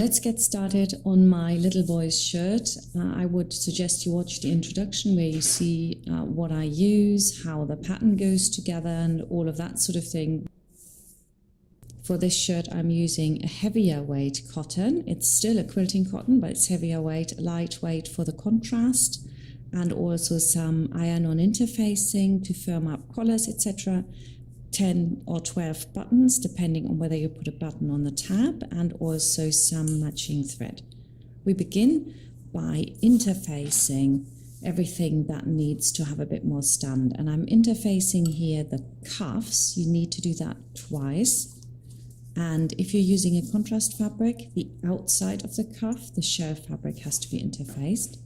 let's get started on my little boy's shirt. I would suggest you watch the introduction where you see what I use, how the pattern goes together and all of that sort of thing. For this shirt I'm using a heavier weight cotton. It's still a quilting cotton, but it's heavier weight, lightweight for the contrast, and also some iron-on interfacing to firm up collars, etc. 10 or 12 buttons depending on whether you put a button on the tab, and also some matching thread. We begin by interfacing everything that needs to have a bit more stand, and I'm interfacing here the cuffs. You need to do that twice, and if you're using a contrast fabric, the outside of the cuff, the shell fabric, has to be interfaced.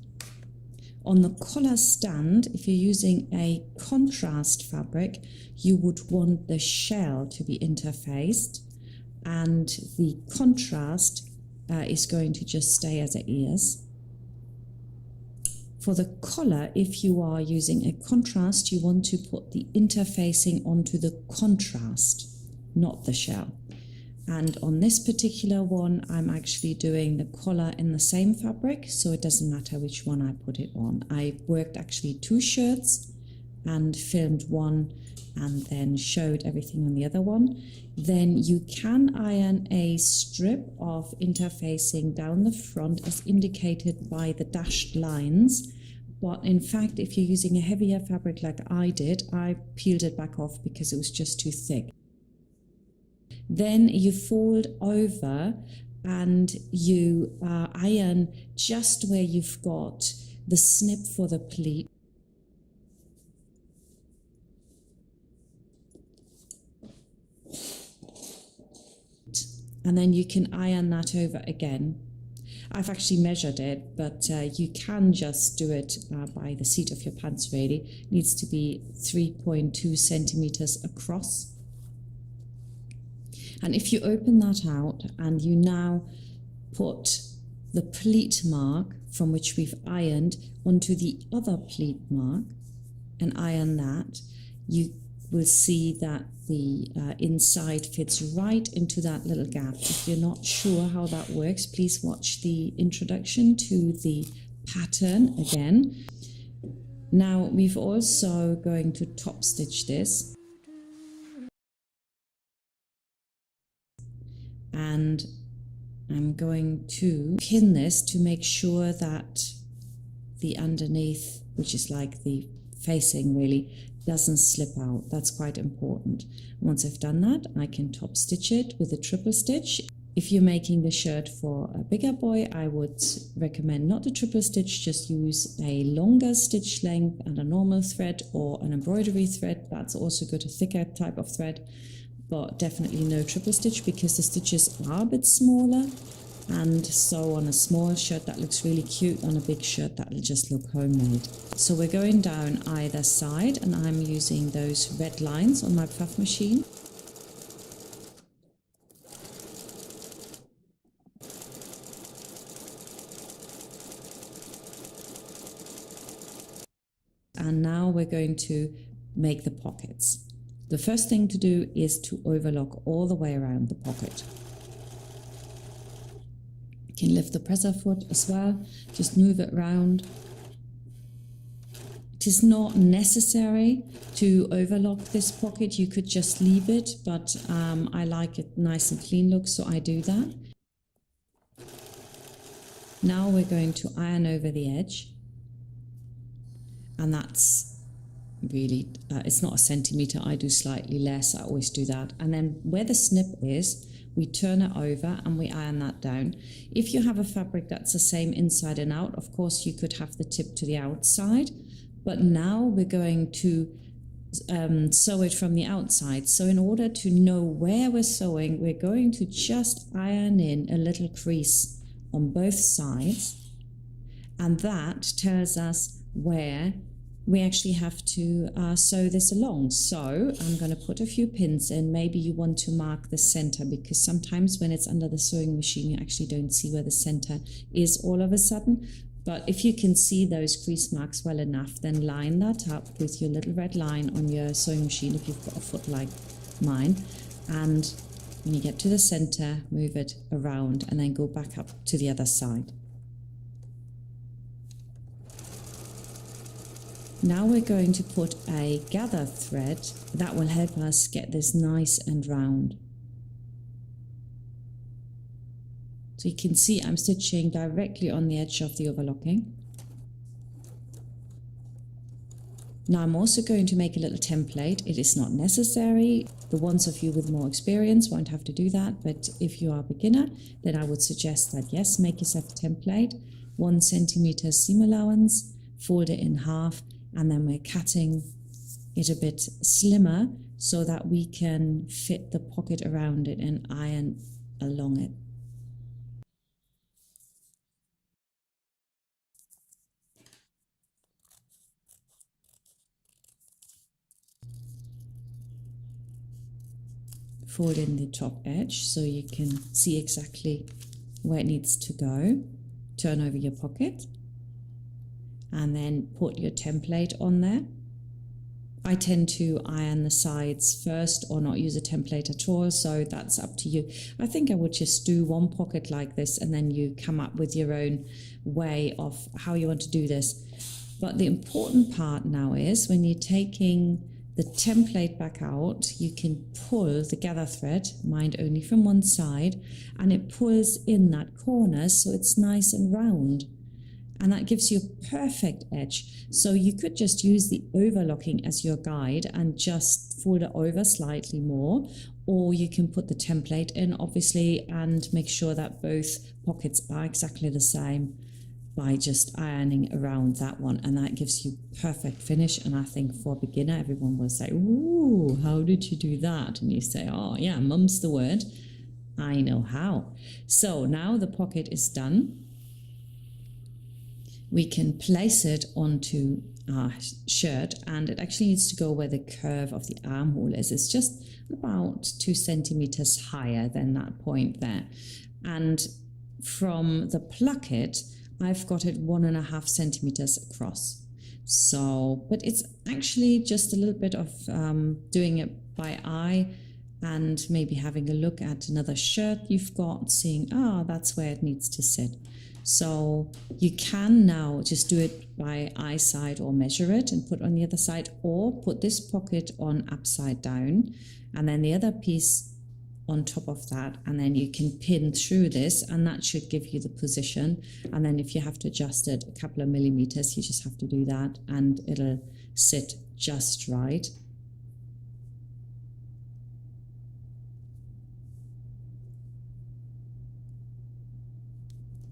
On the collar stand, if you're using a contrast fabric, you would want the shell to be interfaced, and the contrast is going to just stay as it is. For the collar, if you are using a contrast, you want to put the interfacing onto the contrast, not the shell. And on this particular one, I'm actually doing the collar in the same fabric, so it doesn't matter which one I put it on. I worked actually 2 shirts and filmed one and then showed everything on the other one. Then you can iron a strip of interfacing down the front as indicated by the dashed lines. But in fact, if you're using a heavier fabric like I did, I peeled it back off because it was just too thick. Then you fold over and you iron just where you've got the snip for the pleat. And then you can iron that over again. I've actually measured it, but you can just do it by the seat of your pants really. It needs to be 3.2 centimeters across. And if you open that out and you now put the pleat mark from which we've ironed onto the other pleat mark and iron that, you will see that the inside fits right into that little gap. If you're not sure how that works, please watch the introduction to the pattern again. Now we've also going to top stitch this. And I'm going to pin this to make sure that the underneath, which is like the facing really, doesn't slip out. That's quite important. Once I've done that, I can top stitch it with a triple stitch. If you're making the shirt for a bigger boy, I would recommend not a triple stitch, just use a longer stitch length and a normal thread or an embroidery thread. That's also good, a thicker type of thread. But definitely no triple stitch because the stitches are a bit smaller, and so on a small shirt that looks really cute, on a big shirt that will just look homemade. So we're going down either side, and I'm using those red lines on my puff machine. And now we're going to make the pockets. The first thing to do is to overlock all the way around the pocket. You can lift the presser foot as well, just move it round. It is not necessary to overlock this pocket, you could just leave it, but I like it nice and clean look, so I do that. Now we're going to iron over the edge, and that's really, it's not a centimeter, I do slightly less, I always do that. And then where the snip is, we turn it over and we iron that down. If you have a fabric that's the same inside and out, of course you could have the tip to the outside, but now we're going to sew it from the outside. So in order to know where we're sewing, we're going to just iron in a little crease on both sides, and that tells us where we actually have to sew this along. So I'm going to put a few pins in. Maybe you want to mark the center, because sometimes when it's under the sewing machine you actually don't see where the center is all of a sudden. But if you can see those crease marks well enough, then line that up with your little red line on your sewing machine if you've got a foot like mine, and When you get to the center, move it around and then go back up to the other side. Now we're going to put a gather thread that will help us get this nice and round. So you can see I'm stitching directly on the edge of the overlocking. Now I'm also going to make a little template. It is not necessary. The ones of you with more experience won't have to do that, but if you are a beginner, then I would suggest that yes, make yourself a template, 1 centimeter seam allowance, fold it in half, and then we're cutting it a bit slimmer so that we can fit the pocket around it and iron along it. Fold in the top edge so you can see exactly where it needs to go. Turn over your pocket and then put your template on there. I tend to iron the sides first or not use a template at all, so that's up to you. I think I would just do one pocket like this and then you come up with your own way of how you want to do this. But the important part now is when you're taking the template back out, you can pull the gather thread, mind only from one side, and it pulls in that corner so it's nice and round. And that gives you a perfect edge. So you could just use the overlocking as your guide and just fold it over slightly more, or you can put the template in obviously and make sure that both pockets are exactly the same by just ironing around that one, and that gives you perfect finish. And I think for a beginner, everyone will say, ooh, how did you do that? And you say, oh yeah, mum's the word, I know how. So now the pocket is done. We can place it onto our shirt, and it actually needs to go where the curve of the armhole is. It's just about 2 centimeters higher than that point there. And from the placket, I've got it 1.5 centimeters across. So, but it's actually just a little bit of doing it by eye and maybe having a look at another shirt you've got, seeing, that's where it needs to sit. So you can now just do it by eyesight or measure it and put on the other side, or put this pocket on upside down and then the other piece on top of that, and then you can pin through this and that should give you the position. And then if you have to adjust it a couple of millimeters, you just have to do that and it'll sit just right.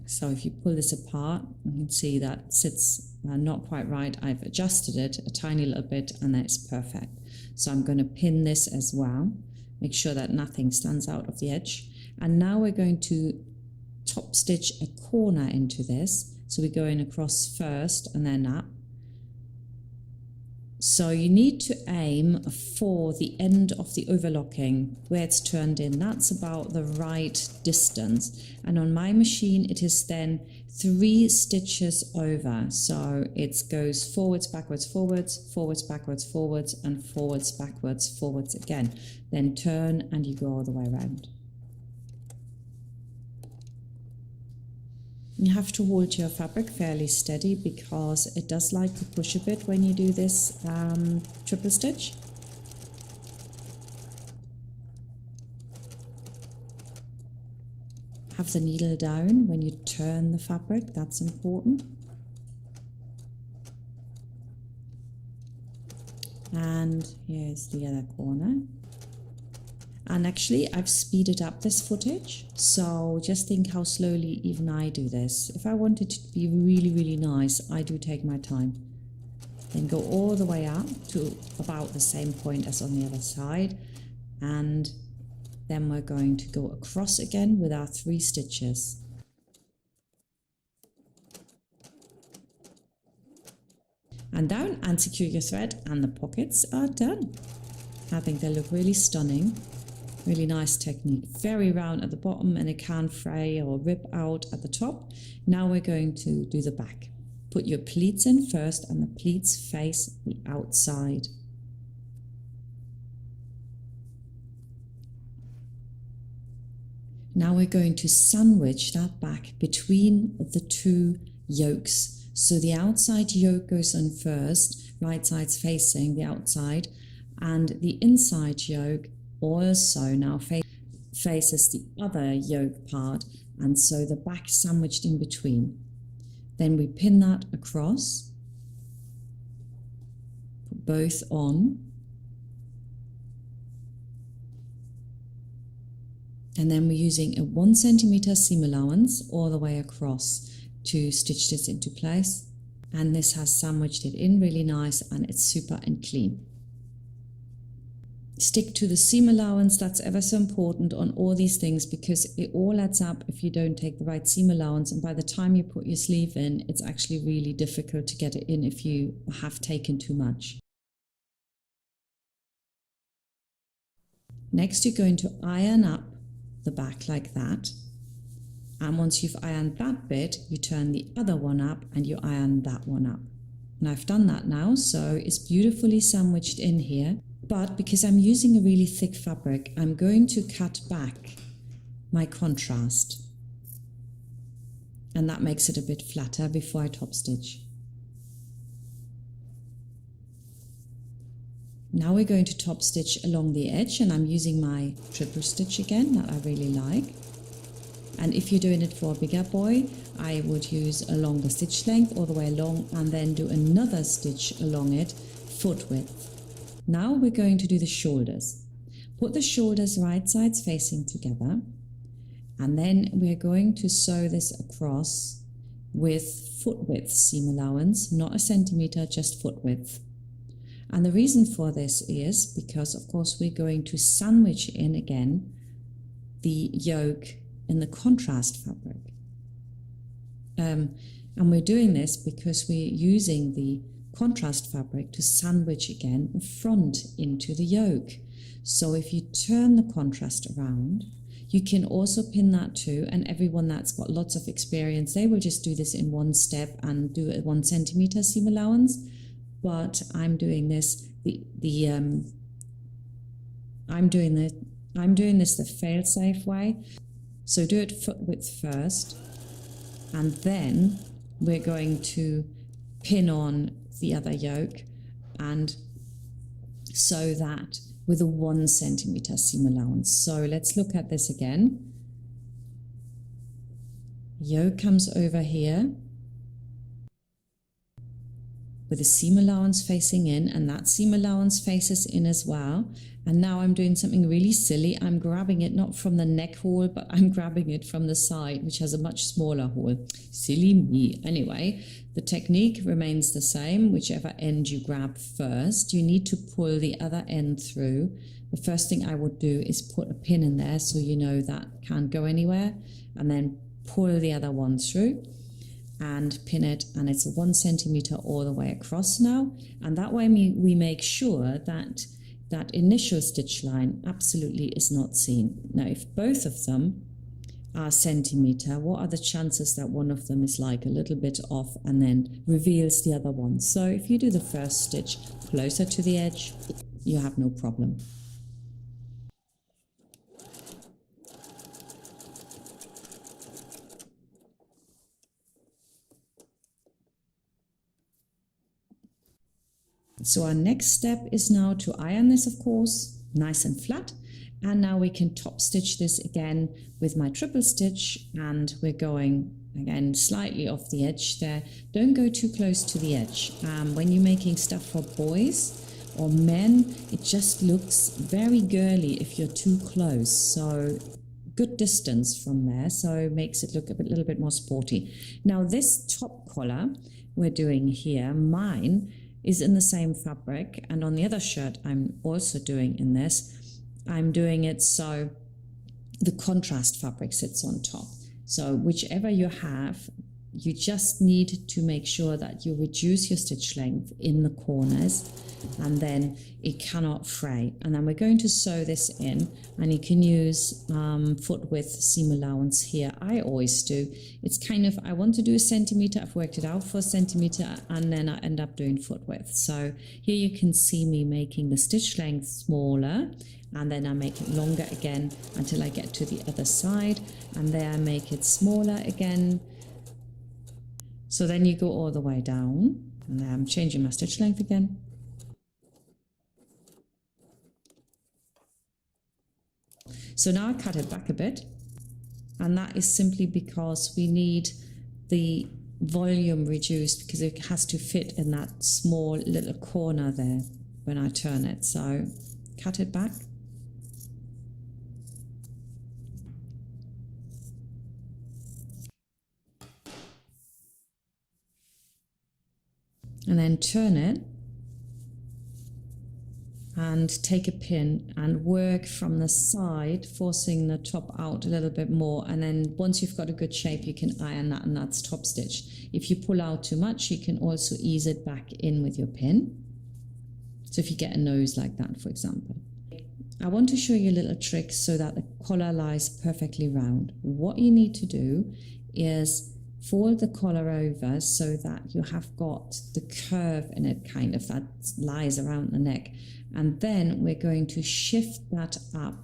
So if you pull this apart, you can see that it sits not quite right. I've adjusted it a tiny little bit and that's perfect. So I'm going to pin this as well. Make sure that nothing stands out of the edge. And now we're going to top stitch a corner into this. So we're going across first and then up. So you need to aim for the end of the overlocking where it's turned in. That's about the right distance. And on my machine, it is then 3 stitches over. So it goes forwards, backwards, forwards, forwards, backwards, forwards, and forwards, backwards, forwards again. Then turn and you go all the way around. You have to hold your fabric fairly steady because it does like to push a bit when you do this triple stitch. Have the needle down when you turn the fabric, that's important. And here's the other corner. And actually, I've speeded up this footage, so just think how slowly even I do this. If I want it to be really, really nice, I do take my time. Then go all the way up to about the same point as on the other side. And then we're going to go across again with our 3 stitches. And down and secure your thread, and the pockets are done. I think they look really stunning. Really nice technique, very round at the bottom and it can't fray or rip out at the top. Now we're going to do the back. Put your pleats in first and the pleats face the outside. Now we're going to sandwich that back between the two yolks. So the outside yolk goes on first, right side's facing the outside, and the inside yolk also now faces the other yolk part, and so the back sandwiched in between. Then we pin that across, put both on, and then we're using a 1 centimeter seam allowance all the way across to stitch this into place. And this has sandwiched it in really nice, and it's super and clean. Stick to the seam allowance, that's ever so important on all these things, because it all adds up if you don't take the right seam allowance, and by the time you put your sleeve in, it's actually really difficult to get it in if you have taken too much. Next, you're going to iron up the back like that, and once you've ironed that bit, you turn the other one up and you iron that one up. And I've done that now, so it's beautifully sandwiched in here. But because I'm using a really thick fabric, I'm going to cut back my contrast, and that makes it a bit flatter before I top stitch. Now we're going to top stitch along the edge, and I'm using my triple stitch again that I really like. And if you're doing it for a bigger boy, I would use a longer stitch length all the way along and then do another stitch along it, foot width. Now we're going to do the shoulders. Put the shoulders right sides facing together, and then we're going to sew this across with foot width seam allowance, not a centimeter, just foot width. And the reason for this is because, of course, we're going to sandwich in again the yoke in the contrast fabric. And we're doing this because we're using the contrast fabric to sandwich again the front into the yoke. So if you turn the contrast around, you can also pin that too, and everyone that's got lots of experience, they will just do this in one step and do a 1 centimeter seam allowance. But I'm doing this I'm doing this the fail-safe way. So do it foot width first, and then we're going to pin on the other yoke and sew that with a 1 centimeter seam allowance. So let's look at this again. Yoke comes over here with a seam allowance facing in, and that seam allowance faces in as well. And now I'm doing something really silly. I'm grabbing it not from the neck hole, but I'm grabbing it from the side, which has a much smaller hole. Silly me. Anyway, the technique remains the same. Whichever end you grab first, you need to pull the other end through. The first thing I would do is put a pin in there so you know that can't go anywhere, and then pull the other one through and pin it, and it's a 1 centimeter all the way across now. And that way we make sure that that initial stitch line absolutely is not seen. Now, if both of them are a centimeter, what are the chances that one of them is like a little bit off and then reveals the other one? So if you do the first stitch closer to the edge, you have no problem. So our next step is now to iron this, of course, nice and flat. And now we can top stitch this again with my triple stitch, and we're going again slightly off the edge there. Don't go too close to the edge. When you're making stuff for boys or men, it just looks very girly if you're too close. So good distance from there, so it makes it look a little bit more sporty. Now this top collar we're doing here, mine is in the same fabric, and on the other shirt I'm also doing in this, I'm doing it so the contrast fabric sits on top. So whichever you have, you just need to make sure that you reduce your stitch length in the corners, and then it cannot fray. And then we're going to sew this in, and you can use foot width seam allowance here. I always do. It's kind of, I want to do a centimeter, I've worked it out for a centimeter, and then I end up doing foot width. So here you can see me making the stitch length smaller, and then I make it longer again until I get to the other side, and there I make it smaller again. So then you go all the way down, and then I'm changing my stitch length again. So now I cut it back a bit, and that is simply because we need the volume reduced because it has to fit in that small little corner there when I turn it. So cut it back. And then turn it and take a pin and work from the side, forcing the top out a little bit more. And then once you've got a good shape, you can iron that, and that's top stitch. If you pull out too much, you can also ease it back in with your pin. So if you get a nose like that, for example. I want to show you a little trick so that the collar lies perfectly round. What you need to do is fold the collar over so that you have got the curve in it, kind of, that lies around the neck. And then we're going to shift that up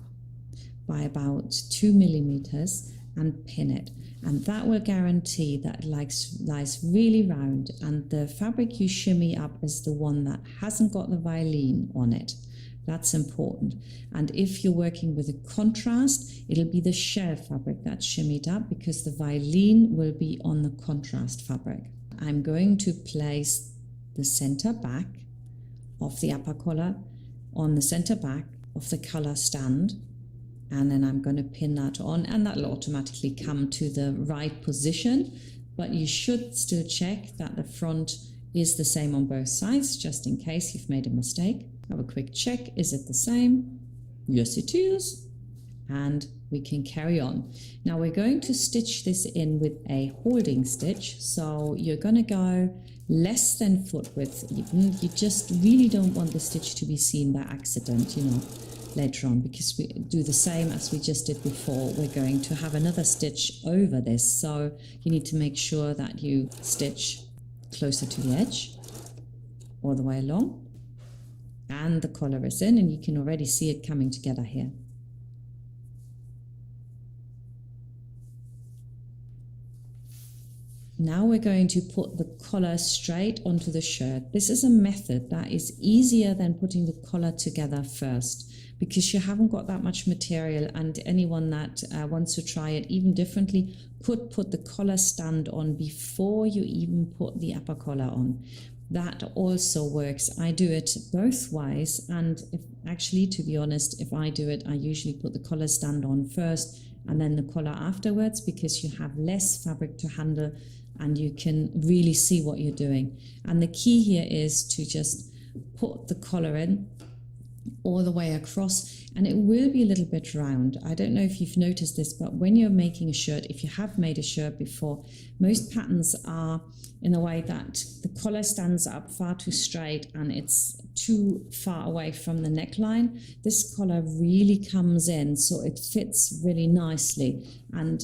by about 2 millimeters and pin it. And that will guarantee that it lies really round, and the fabric you shimmy up is the one that hasn't got the violin on it. That's important. And if you're working with a contrast, it'll be the shell fabric that's shimmied up because the violin will be on the contrast fabric. I'm going to place the center back of the upper collar on the center back of the collar stand, and then I'm going to pin that on, and that'll automatically come to the right position. But you should still check that the front is the same on both sides, just in case you've made a mistake. Have a quick check. Is it the same? Yes, it is. And we can carry on. Now we're going to stitch this in with a holding stitch. So you're going to go less than foot width even. You just really don't want the stitch to be seen by accident, you know, later on, because we do the same as we just did before. We're going to have another stitch over this. So you need to make sure that you stitch closer to the edge all the way along. And the collar is in, and you can already see it coming together here. Now we're going to put the collar straight onto the shirt. This is a method that is easier than putting the collar together first, because you haven't got that much material, and anyone that wants to try it even differently could put the collar stand on before you even put the upper collar on. That also works. I do it both ways, and actually, to be honest, if I do it, I usually put the collar stand on first and then the collar afterwards, because you have less fabric to handle and you can really see what you're doing. And the key here is to just put the collar in all the way across, and it will be a little bit round. I don't know if you've noticed this, but when you're making a shirt, if you have made a shirt before, most patterns are in a way that the collar stands up far too straight and it's too far away from the neckline. This collar really comes in, so it fits really nicely. And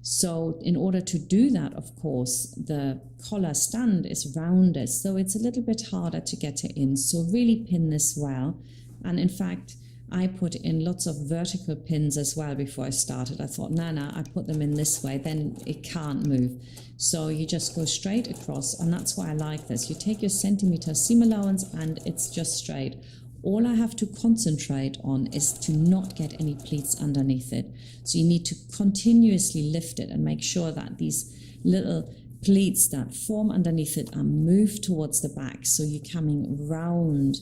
so in order to do that, of course, the collar stand is rounded, so it's a little bit harder to get it in. So really pin this well. And in fact, I put in lots of vertical pins as well before I started. I thought, no, I put them in this way, then it can't move. So you just go straight across, and that's why I like this. You take your centimeter seam allowance and it's just straight. All I have to concentrate on is to not get any pleats underneath it. So you need to continuously lift it and make sure that these little pleats that form underneath it are moved towards the back, so you're coming round.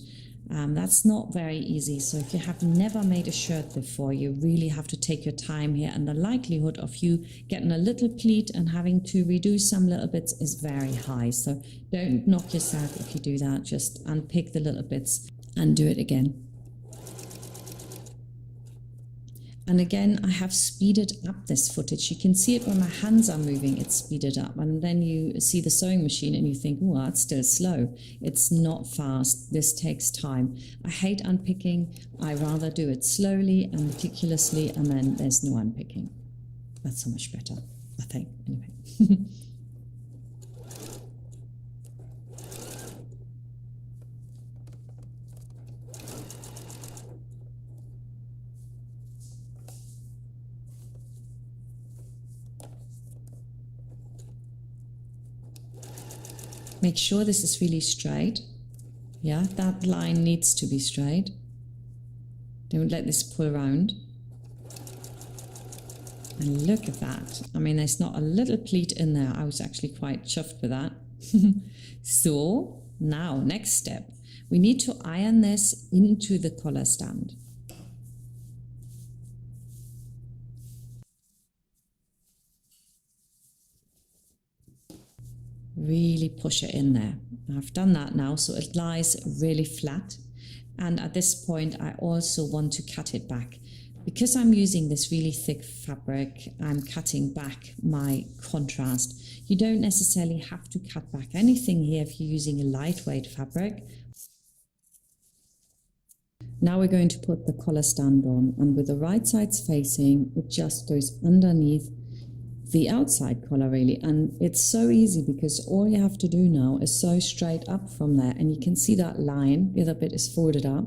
That's not very easy. So if you have never made a shirt before, you really have to take your time here, and the likelihood of you getting a little pleat and having to redo some little bits is very high. So don't knock yourself if you do that. Just unpick the little bits and do it again. And again, I have speeded up this footage. You can see it when my hands are moving, it's speeded up. And then you see the sewing machine and you think, oh, that's still slow. It's not fast. This takes time. I hate unpicking. I rather do it slowly and meticulously, and then there's no unpicking. That's so much better, I think, anyway. Make sure this is really straight. Yeah, that line needs to be straight. Don't let this pull around. And look at that. I mean, there's not a little pleat in there. I was actually quite chuffed with that. So now, next step. We need to iron this into the collar stand. Really push it in there. I've done that now, so it lies really flat. And at this point, I also want to cut it back. Because I'm using this really thick fabric, I'm cutting back my contrast. You don't necessarily have to cut back anything here if you're using a lightweight fabric. Now we're going to put the collar stand on, and with the right sides facing, it just goes underneath the outside collar really. And it's so easy because all you have to do now is sew straight up from there, and you can see that line, the other bit is folded up.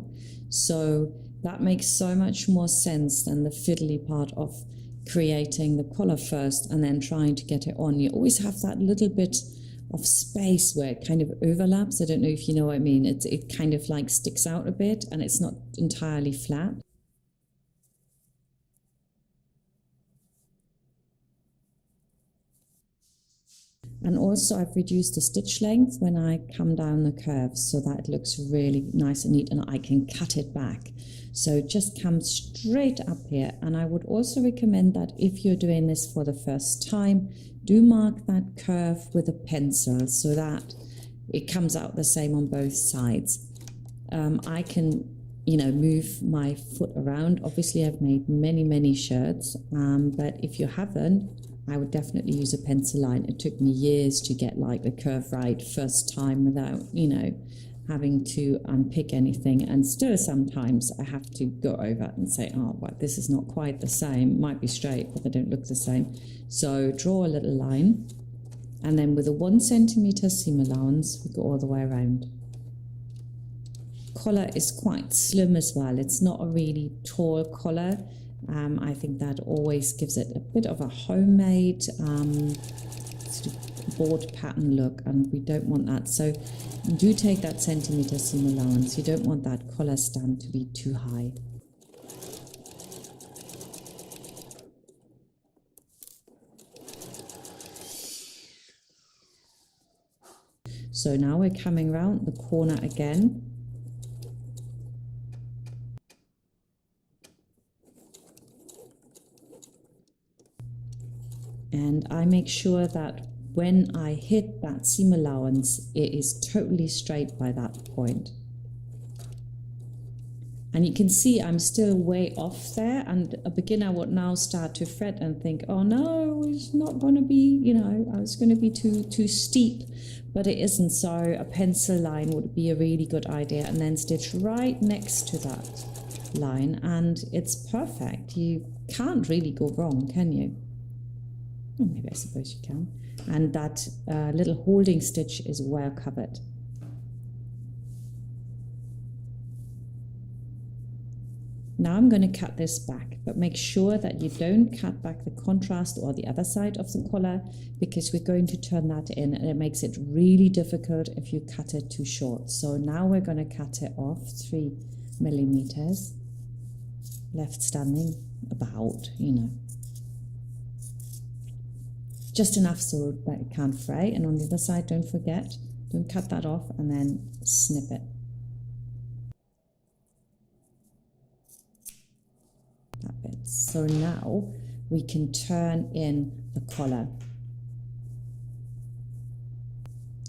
So that makes so much more sense than the fiddly part of creating the collar first and then trying to get it on. You always have that little bit of space where it kind of overlaps. I don't know if you know what I mean. It kind of like sticks out a bit and it's not entirely flat. And also I've reduced the stitch length when I come down the curves so that it looks really nice and neat and I can cut it back. So just come straight up here. And I would also recommend that if you're doing this for the first time, do mark that curve with a pencil so that it comes out the same on both sides. I can, move my foot around. Obviously I've made many shirts, but if you haven't, I would definitely use a pencil line. It took me years to get like the curve right first time without, having to unpick anything. And still sometimes I have to go over it and say, oh, well, this is not quite the same. Might be straight, but they don't look the same. So draw a little line. And then with a 1 centimeter seam allowance, we go all the way around. Collar is quite slim as well. It's not a really tall collar. I think that always gives it a bit of a homemade sort of board pattern look, and we don't want that. So do take that centimeter seam allowance. You don't want that collar stand to be too high. So now we're coming around the corner again. And I make sure that when I hit that seam allowance, it is totally straight by that point. And you can see I'm still way off there, and a beginner would now start to fret and think, oh no, it's not going to be, I was going to be too steep, but it isn't. So a pencil line would be a really good idea, and then stitch right next to that line, and it's perfect. You can't really go wrong, can you? Oh, maybe I suppose you can. And that little holding stitch is well covered. Now I'm going to cut this back, but make sure that you don't cut back the contrast or the other side of the collar, because we're going to turn that in and it makes it really difficult if you cut it too short. So now we're going to cut it off 3 millimeters, left standing about, just enough so that it can't fray. And on the other side, don't forget, don't cut that off and then snip it. That bit. So now we can turn in the collar.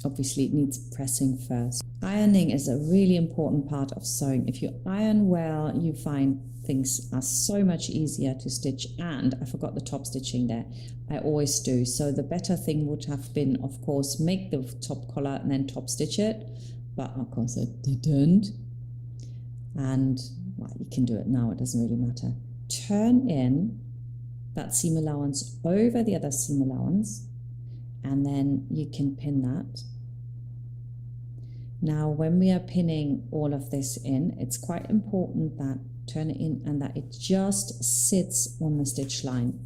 obviously it needs pressing first. Ironing is a really important part of sewing. If you iron well, you find things are so much easier to stitch. And I forgot the top stitching there. I always do. So the better thing would have been, of course, make the top collar and then top stitch it. But of course I didn't. And well, you can do it now, it doesn't really matter. Turn in that seam allowance over the other seam allowance, and then you can pin that. Now when we are pinning all of this in, it's quite important that turn it in and that it just sits on the stitch line,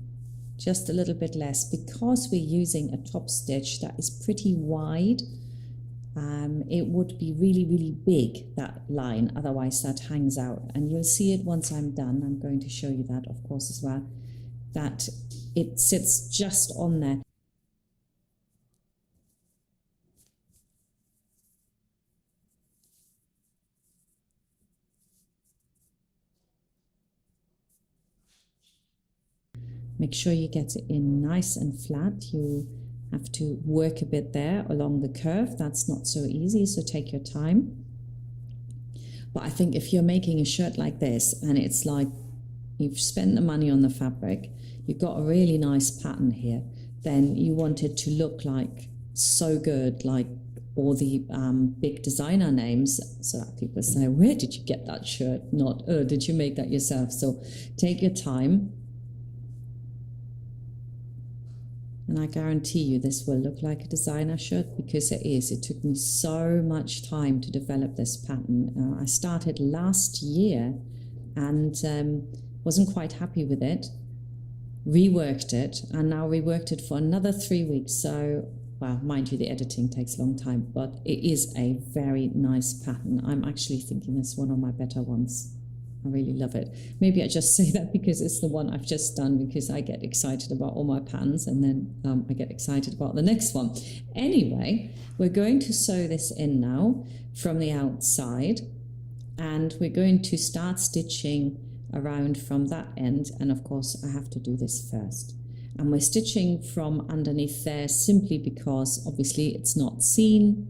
just a little bit less, because we're using a top stitch that is pretty wide. It would be really, really big, that line, otherwise that hangs out. And you'll see it once I'm done. I'm going to show you that, of course, as well, that it sits just on there. Make sure you get it in nice and flat. You have to work a bit there along the curve. That's not so easy, so take your time. But I think if you're making a shirt like this and it's like you've spent the money on the fabric, you've got a really nice pattern here, then you want it to look like so good, like all the big designer names, so that people say, where did you get that shirt? Not, oh, did you make that yourself? So take your time. And I guarantee you this will look like a designer shirt, because it is. It took me so much time to develop this pattern. I started last year and wasn't quite happy with it. Reworked it, and now reworked it for another 3 weeks. So, well, mind you, the editing takes a long time, but it is a very nice pattern. I'm actually thinking it's one of my better ones. I really love it. Maybe I just say that because it's the one I've just done, because I get excited about all my patterns and then I get excited about the next one. Anyway, we're going to sew this in now from the outside, and we're going to start stitching around from that end. And of course I have to do this first. And we're stitching from underneath there simply because obviously it's not seen.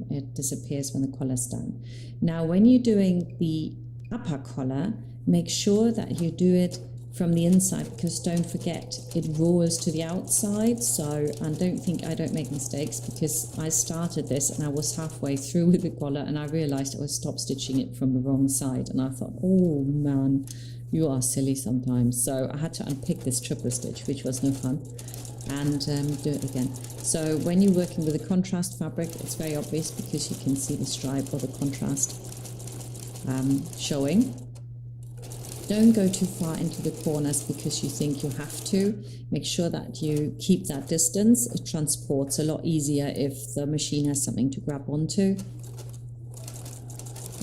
It disappears when the collar's down. Now when you're doing the upper collar, make sure that you do it from the inside, because don't forget it rolls to the outside. So, and don't think I don't make mistakes, because I started this and I was halfway through with the collar and I realized I was stop stitching it from the wrong side, and I thought, oh man, you are silly sometimes. So I had to unpick this triple stitch, which was no fun, and do it again. So when you're working with a contrast fabric, it's very obvious because you can see the stripe or the contrast showing. Don't go too far into the corners because you think you have to. Make sure that you keep that distance. It transports a lot easier if the machine has something to grab onto.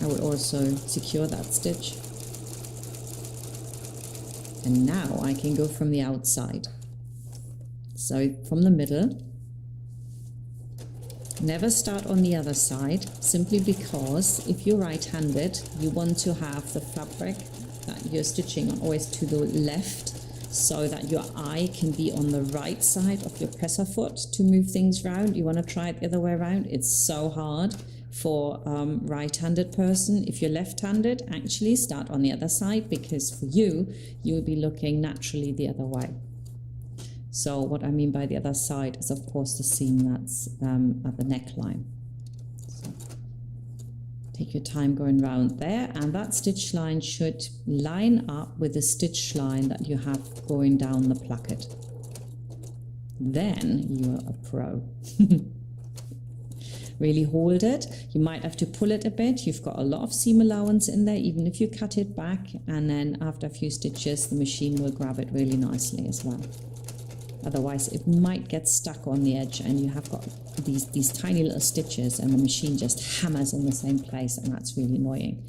I will also secure that stitch. And now I can go from the outside. So from the middle. Never start on the other side, simply because if you're right-handed, you want to have the fabric that you're stitching on always to the left, so that your eye can be on the right side of your presser foot to move things around. You want to try it the other way around. It's so hard for right-handed person. If you're left-handed, actually start on the other side, because for you, you'll be looking naturally the other way. So what I mean by the other side is, of course, the seam that's at the neckline. So take your time going round there, and that stitch line should line up with the stitch line that you have going down the placket. Then you're a pro. Really hold it. You might have to pull it a bit. You've got a lot of seam allowance in there, even if you cut it back, and then after a few stitches the machine will grab it really nicely as well. Otherwise it might get stuck on the edge and you have got these tiny little stitches and the machine just hammers in the same place, and that's really annoying.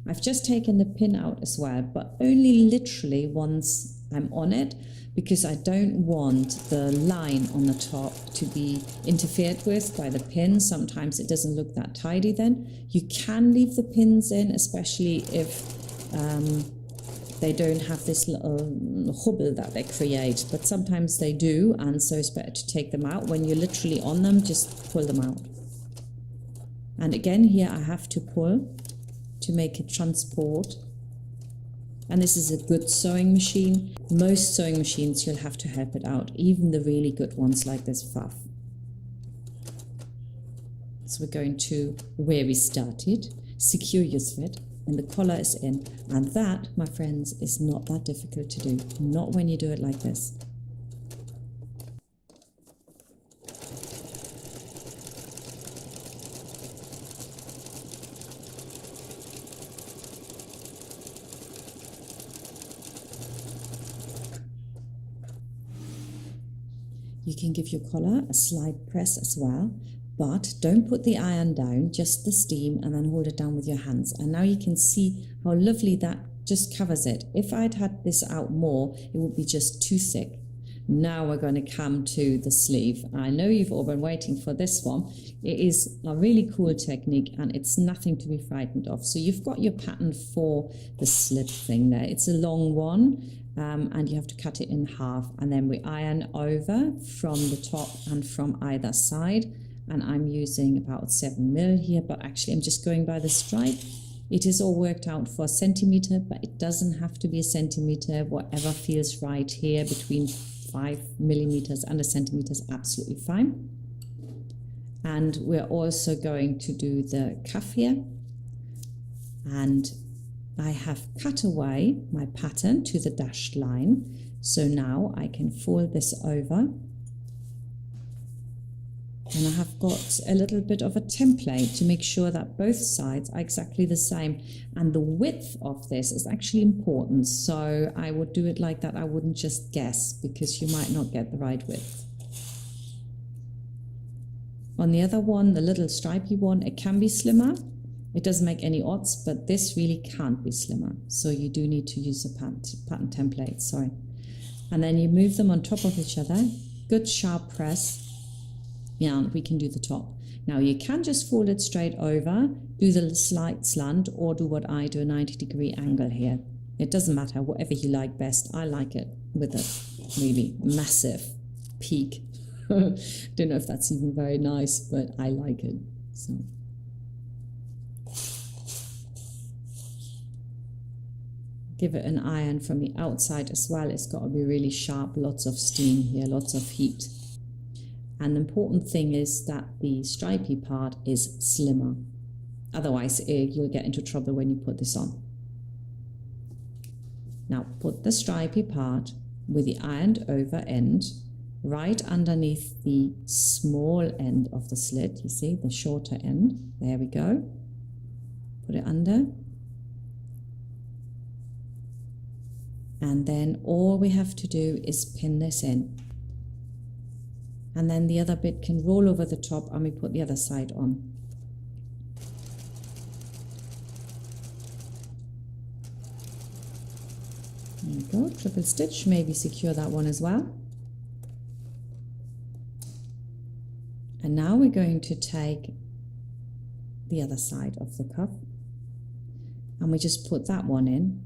I've just taken the pin out as well, but only literally once I'm on it, because I don't want the line on the top to be interfered with by the pin. Sometimes it doesn't look that tidy then. You can leave the pins in, especially if they don't have this little hubble that they create, but sometimes they do, and so it's better to take them out. When you're literally on them, just pull them out. And again, here I have to pull to make it transport. And this is a good sewing machine. Most sewing machines, you'll have to help it out, even the really good ones like this Pfaff. So we're going to where we started, secure your thread, and the collar is in. And that, my friends, is not that difficult to do, not when you do it like this. You can give your collar a slight press as well, but don't put the iron down, just the steam, and then hold it down with your hands. And now you can see how lovely that just covers it. If I'd had this out more, it would be just too thick. Now we're going to come to the sleeve. I know you've all been waiting for this one. It is a really cool technique, and it's nothing to be frightened of. So you've got your pattern for the slit thing there. It's a long one. And you have to cut it in half, and then we iron over from the top and from either side, and I'm using about 7mm here, but actually I'm just going by the stripe. It is all worked out for a centimeter, but it doesn't have to be a centimeter. Whatever feels right here, between 5mm and a centimeter is absolutely fine. And we're also going to do the cuff here, and I have cut away my pattern to the dashed line, so now I can fold this over, and I have got a little bit of a template to make sure that both sides are exactly the same, and the width of this is actually important, so I would do it like that. I wouldn't just guess, because you might not get the right width. On the other one, the little stripy one, it can be slimmer. It doesn't make any odds, but this really can't be slimmer. So you do need to use a pattern template, sorry. And then you move them on top of each other. Good sharp press. Yeah, and we can do the top. Now you can just fold it straight over, do the slight slant, or do what I do, a 90-degree angle here. It doesn't matter, whatever you like best. I like it with a really massive peak. Don't know if that's even very nice, but I like it. So. Give it an iron from the outside as well. It's got to be really sharp, lots of steam here, lots of heat. And the important thing is that the stripy part is slimmer. Otherwise, you'll get into trouble when you put this on. Now, put the stripy part with the ironed over end right underneath the small end of the slit. You see, the shorter end. There we go. Put it under. And then all we have to do is pin this in. And then the other bit can roll over the top, and we put the other side on. There you go, triple stitch, maybe secure that one as well. And now we're going to take the other side of the cuff, and we just put that one in.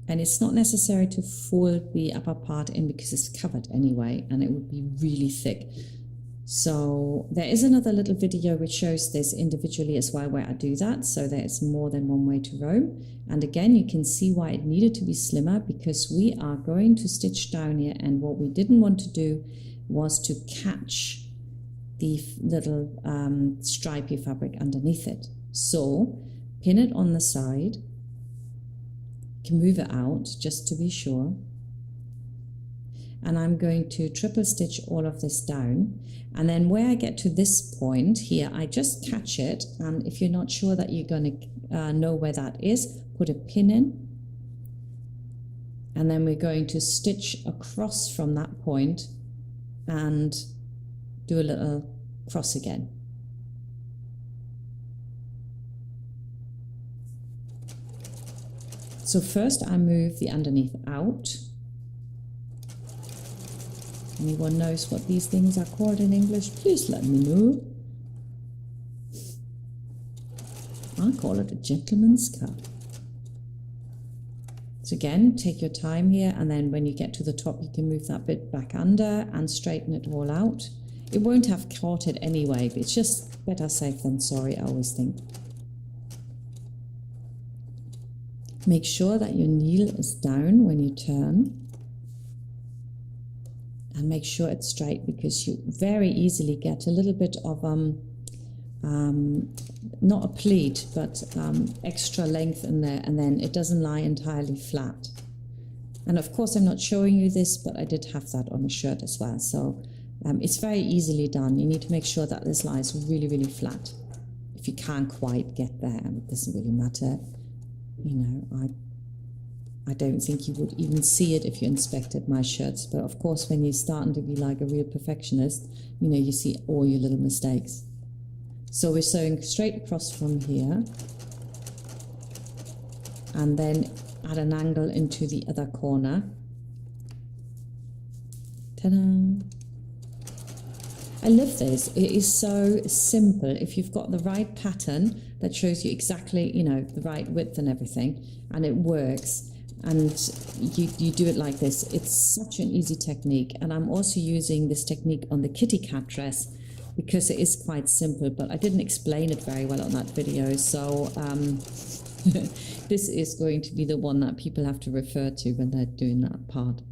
And it's not necessary to fold the upper part in because it's covered anyway, and it would be really thick. So there is another little video which shows this individually as well where I do that. So there is more than one way to row. And again, you can see why it needed to be slimmer, because we are going to stitch down here, and what we didn't want to do was to catch the little stripy fabric underneath it. So pin it on the side. Can move it out just to be sure, and I'm going to triple stitch all of this down, and then where I get to this point here, I just catch it, and if you're not sure that you're going to know where that is, put a pin in, and then we're going to stitch across from that point and do a little cross again. So first I move the underneath out. Anyone knows what these things are called in English? Please let me know. I call it a gentleman's cuff. So again, take your time here, and then when you get to the top, you can move that bit back under and straighten it all out. It won't have caught it anyway, but it's just better safe than sorry, I always think. Make sure that your needle is down when you turn, and make sure it's straight, because you very easily get a little bit of not a pleat, but extra length in there, and then it doesn't lie entirely flat. And of course, I'm not showing you this, but I did have that on a shirt as well. So it's very easily done. You need to make sure that this lies really, really flat. If you can't quite get there, it doesn't really matter. You know, I don't think you would even see it if you inspected my shirts. But of course, when you're starting to be like a real perfectionist, you know, you see all your little mistakes. So we're sewing straight across from here, and then at an angle into the other corner. Ta-da! I love this. It is so simple. If you've got the right pattern that shows you exactly, you know, the right width and everything, and it works, and you do it like this, it's such an easy technique. And I'm also using this technique on the kitty cat dress, because it is quite simple, but I didn't explain it very well on that video. So this is going to be the one that people have to refer to when they're doing that part.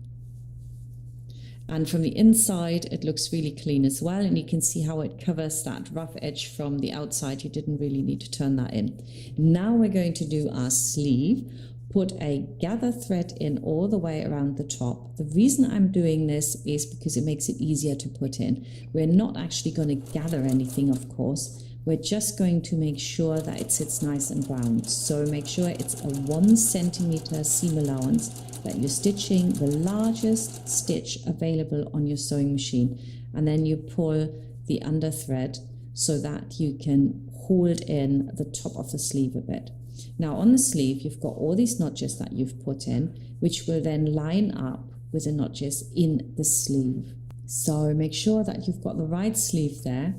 And from the inside, it looks really clean as well. And you can see how it covers that rough edge from the outside. You didn't really need to turn that in. Now we're going to do our sleeve. Put a gather thread in all the way around the top. The reason I'm doing this is because it makes it easier to put in. We're not actually going to gather anything, of course. We're just going to make sure that it sits nice and round. So make sure it's a 1 centimeter seam allowance, that you're stitching the largest stitch available on your sewing machine. And then you pull the under thread so that you can hold in the top of the sleeve a bit. Now on the sleeve, you've got all these notches that you've put in, which will then line up with the notches in the sleeve. So make sure that you've got the right sleeve there.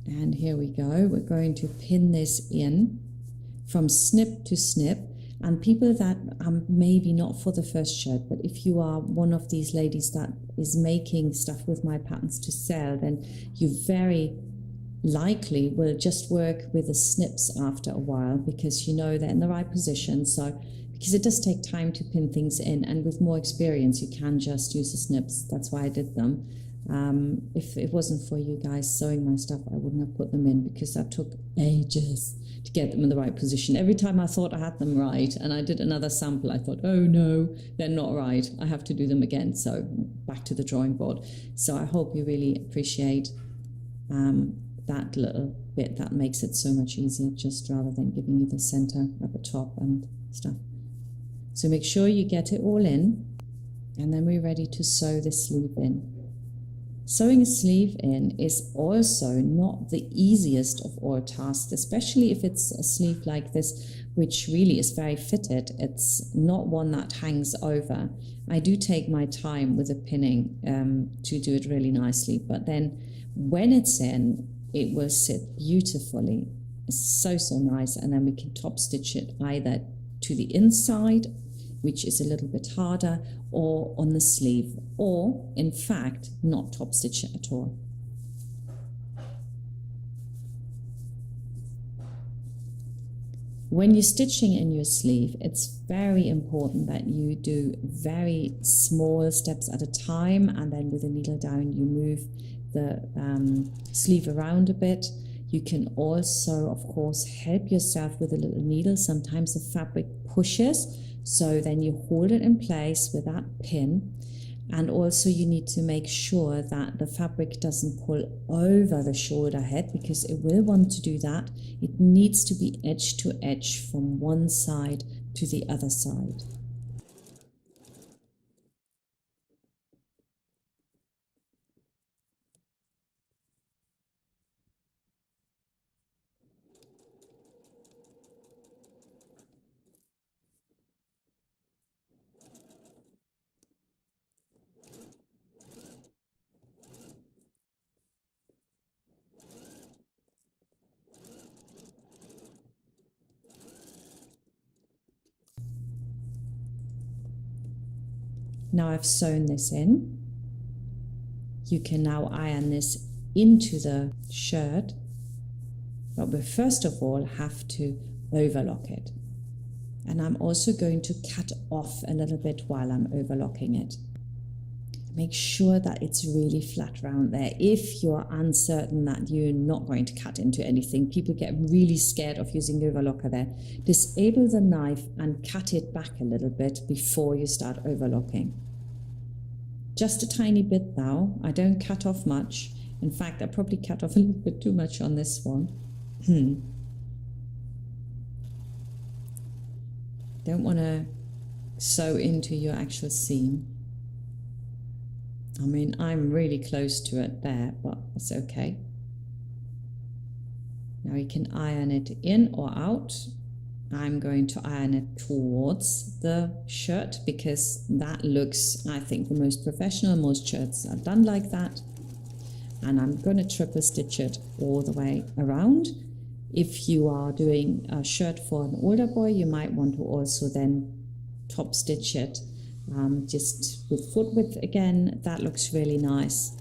And here we go. We're going to pin this in from snip to snip. And people that maybe not for the first shirt, but if you are one of these ladies that is making stuff with my patterns to sell, then you very likely will just work with the snips after a while, because you know they're in the right position. So because it does take time to pin things in, and with more experience you can just use the snips. That's why I did them. If it wasn't for you guys sewing my stuff, I wouldn't have put them in, because that took ages to get them in the right position. Every time I thought I had them right and I did another sample, I thought, oh no, they're not right, I have to do them again. So back to the drawing board. So I hope you really appreciate that little bit. That makes it so much easier, just rather than giving you the center at the top and stuff. So make sure you get it all in, and then we're ready to sew the sleeve in. Sewing a sleeve in is also not the easiest of all tasks, especially if it's a sleeve like this, which really is very fitted. It's not one that hangs over. I do take my time with the pinning to do it really nicely, but then when it's in, it will sit beautifully. It's so nice. And then we can top stitch it either to the inside, which is a little bit harder, or on the sleeve, or in fact not top stitch it at all. When you're stitching in your sleeve, it's very important that you do very small steps at a time, and then with the needle down you move the sleeve around a bit. You can also, of course, help yourself with a little needle. Sometimes the fabric pushes, so then you hold it in place with that pin. And also you need to make sure that the fabric doesn't pull over the shoulder head, because it will want to do that. It needs to be edge to edge from one side to the other side. Now I've sewn this in. You can now iron this into the shirt, but we first of all have to overlock it. And I'm also going to cut off a little bit while I'm overlocking it. Make sure that it's really flat around there. If you're uncertain that you're not going to cut into anything, people get really scared of using the overlocker there. Disable the knife and cut it back a little bit before you start overlocking. Just a tiny bit now. I don't cut off much. In fact, I probably cut off a little bit too much on this one. Don't want to sew into your actual seam. I mean, I'm really close to it there, but it's okay. Now you can iron it in or out. I'm going to iron it towards the shirt because that looks, I think, the most professional. Most shirts are done like that. And I'm going to triple stitch it all the way around. If you are doing a shirt for an older boy, you might want to also then top stitch it. Just with foot width again, that looks really nice.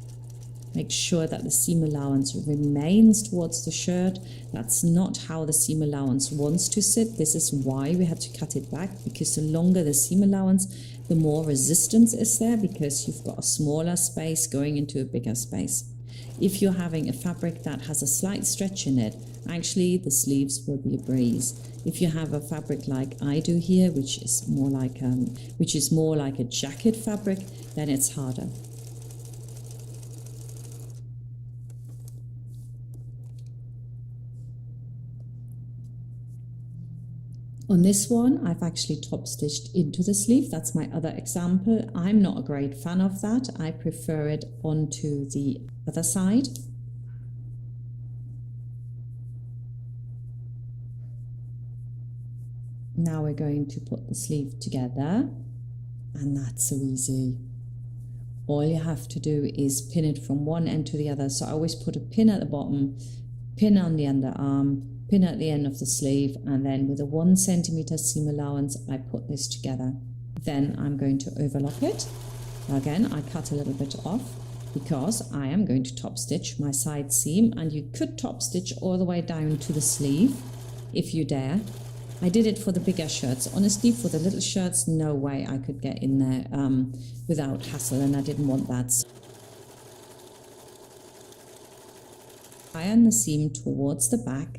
Make sure that the seam allowance remains towards the shirt. That's not how the seam allowance wants to sit. This is why we had to cut it back, because the longer the seam allowance, the more resistance is there, because you've got a smaller space going into a bigger space. If you're having a fabric that has a slight stretch in it, actually the sleeves will be a breeze. If you have a fabric like I do here, which is more like a jacket fabric, then it's harder. On this one, I've actually top stitched into the sleeve. That's my other example. I'm not a great fan of that. I prefer it onto the other side. Now we're going to put the sleeve together, and that's so easy. All you have to do is pin it from one end to the other. So I always put a pin at the bottom, pin on the underarm, pin at the end of the sleeve, and then with a 1 centimeter seam allowance, I put this together. Then I'm going to overlock it. Again, I cut a little bit off because I am going to top stitch my side seam, and you could top stitch all the way down to the sleeve if you dare. I did it for the bigger shirts. Honestly, for the little shirts, no way I could get in there without hassle, and I didn't want that. Iron the seam towards the back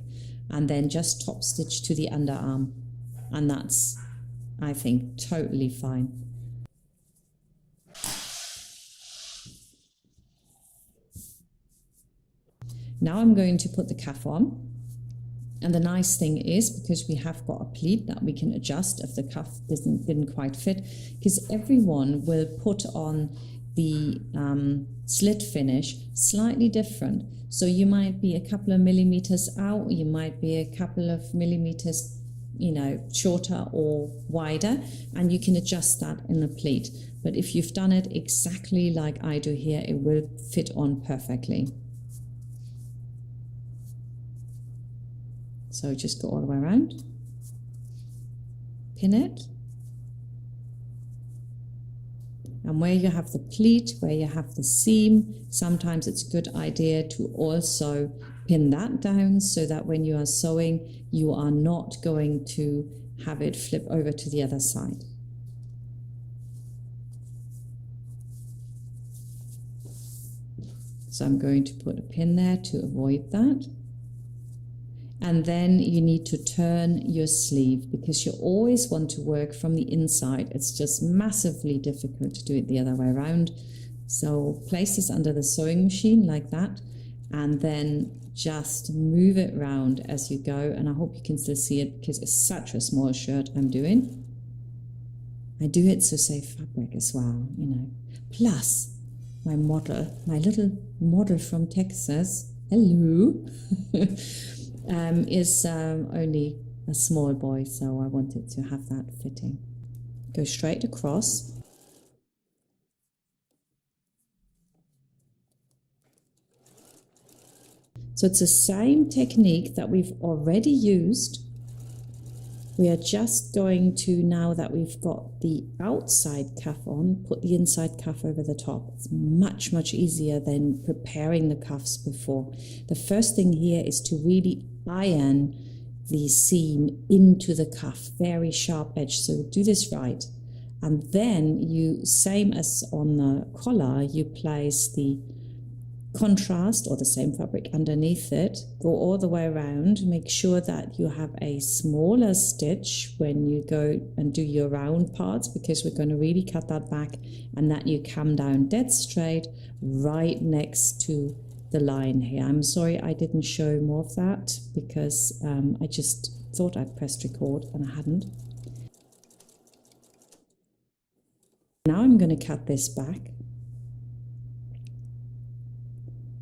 and then just top stitch to the underarm, and that's, I think, totally fine. Now I'm going to put the cuff on. And the nice thing is, because we have got a pleat that we can adjust if the cuff didn't quite fit, because everyone will put on the slit finish slightly different. So you might be a couple of millimeters out, you might be a couple of millimeters, shorter or wider, and you can adjust that in the pleat. But if you've done it exactly like I do here, it will fit on perfectly. So just go all the way around, pin it, and where you have the pleat, where you have the seam, sometimes it's a good idea to also pin that down so that when you are sewing, you are not going to have it flip over to the other side. So I'm going to put a pin there to avoid that. And then you need to turn your sleeve, because you always want to work from the inside. It's just massively difficult to do it the other way around. So place this under the sewing machine like that, and then just move it around as you go. And I hope you can still see it, because it's such a small shirt I'm doing. I do it to save fabric as well, Plus, my little model from Texas, hello, is only a small boy, so I wanted to have that fitting. Go straight across. So it's the same technique that we've already used We are just going to, now that we've got the outside cuff on, put the inside cuff over the top. It's much, much easier than preparing the cuffs before. The first thing here is to really iron the seam into the cuff, very sharp edge. So do this right. And then you, same as on the collar, you place the contrast or the same fabric underneath it, go all the way around, make sure that you have a smaller stitch when you go and do your round parts, because we're going to really cut that back, and that you come down dead straight right next to the line here. I'm sorry I didn't show more of that because I just thought I'd pressed record and I hadn't. Now I'm going to cut this back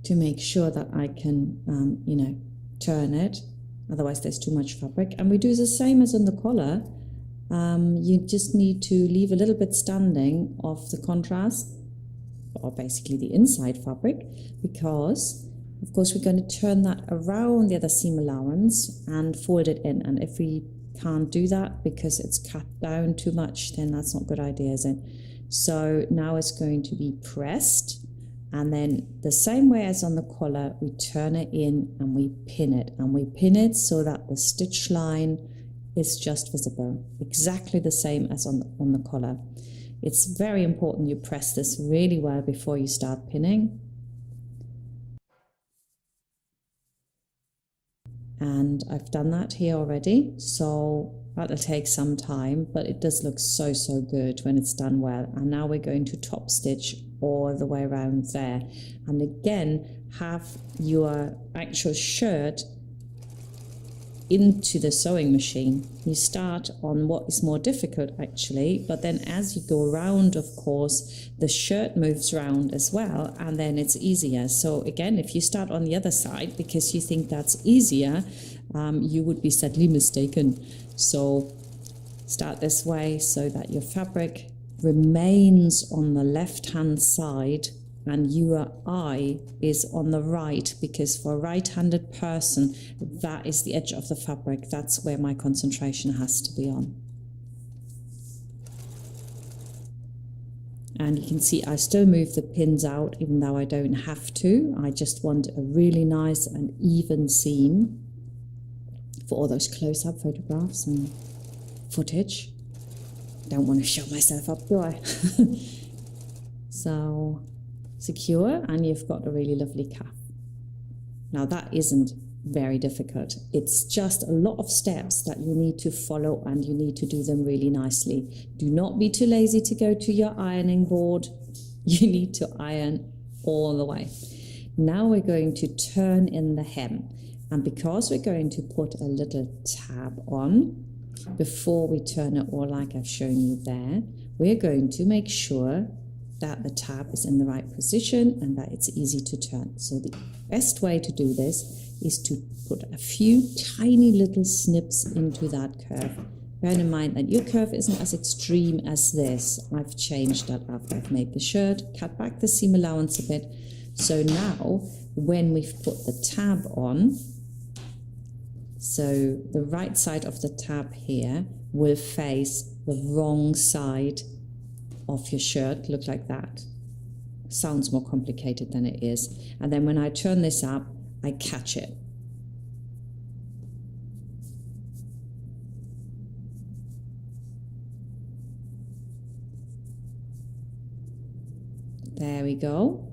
to make sure that I can, you know, turn it, otherwise there's too much fabric. And we do the same as on the collar. You just need to leave a little bit standing of the contrast, or basically the inside fabric, because of course we're going to turn that around the other seam allowance and fold it in. And if we can't do that because it's cut down too much, then that's not a good idea, is it? So now it's going to be pressed. And then the same way as on the collar, we turn it in and we pin it. And we pin it so that the stitch line is just visible. Exactly the same as on the collar. It's very important you press this really well before you start pinning. And I've done that here already, so that'll take some time, but it does look so, so good when it's done well. And now we're going to top stitch all the way around there. And again, have your actual shirt into the sewing machine. You start on what is more difficult actually, but then as you go around, of course, the shirt moves around as well, and then it's easier. So again, if you start on the other side because you think that's easier, you would be sadly mistaken. So start this way so that your fabric remains on the left hand side and your eye is on the right, because for a right-handed person, that is the edge of the fabric. That's where my concentration has to be on. And you can see I still move the pins out even though I don't have to. I just want a really nice and even seam for all those close-up photographs and footage. Don't want to show myself up, do I? So secure, and you've got a really lovely cuff. Now that isn't very difficult. It's just a lot of steps that you need to follow, and you need to do them really nicely. Do not be too lazy to go to your ironing board. You need to iron all the way. Now we're going to turn in the hem, and because we're going to put a little tab on before we turn it all like I've shown you there, we're going to make sure that the tab is in the right position and that it's easy to turn. So the best way to do this is to put a few tiny little snips into that curve. Bear in mind that your curve isn't as extreme as this. I've changed that after I've made the shirt, cut back the seam allowance a bit. So now when we've put the tab on, so the right side of the tab here will face the wrong side of your shirt, look like that. Sounds more complicated than it is. And then when I turn this up, I catch it. There we go.